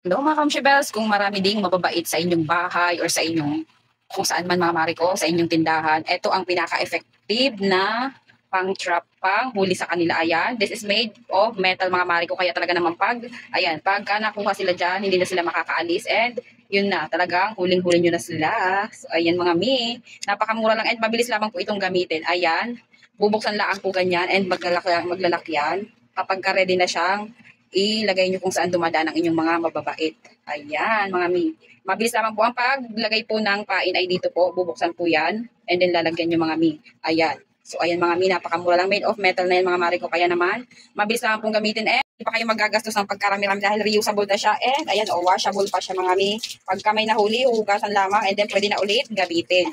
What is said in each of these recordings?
Hello mga kamshibels, kung marami ding mababait sa inyong bahay or sa inyong kung saan man mga mari ko, sa inyong tindahan, ito ang pinaka-effective na pang-trap, pang-huli sa kanila. Ayan, this is made of metal mga mari ko, kaya talaga naman pagka nakuha sila dyan, hindi na sila makakaalis and yun na, talagang huling-huli nyo na sila. So ayan mga mi, napakamura lang and mabilis lamang po itong gamitin. Ayan, bubuksan lang po ganyan and maglalakyan kapag ready na siyang ilagay nyo kung saan dumadaan ang inyong mga mababait. Ayan, mga mi. Mabilis lamang po ang paglagay po ng pain ay dito po. Bubuksan po yan. And then lalagyan nyo mga mi. Ayan. So, ayan mga mi. Napakamura lang. Made of metal na yan mga mari ko. Kaya naman, mabilis lamang pong gamitin. And hindi pa kayo magagastos ng pagkarami-rami dahil reusable na siya. And ayan, washable pa siya mga mi. Pagka may nahuli, hugasan lamang. And then pwede na ulit gamitin.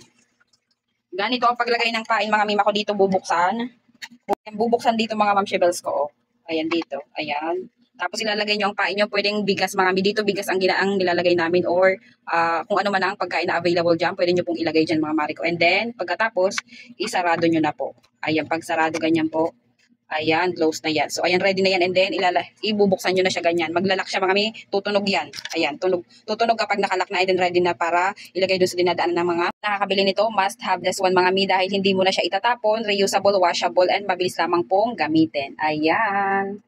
Ganito ang paglagay ng pain mga mi. Ako dito bubuksan. Bubuksan dito mga mamshibels ko. Ayan dito. Ayan. Tapos ilalagay nyo ang pain nyo. Pwedeng bigas mga mi. Dito bigas ang nilalagay namin or kung ano man ang pagkain na available dyan, pwede nyo pong ilagay dyan mga mariko. And then, pagkatapos, isarado nyo na po. Ayan, pag sarado ganyan po. Ayan, close na yan. So, ayan, ready na yan. And then, ibubuksan nyo na siya ganyan. Maglalak siya mga mi. Tutunog yan. Ayan, tutunog kapag nakalak na. And then, ready na para ilagay doon sa dinadaan ng mga nakakabili nito. Must have this one mga mi dahil hindi mo na siya itatapon. Reusable, washable, and mabilis lamang pong gamitin. Ayan.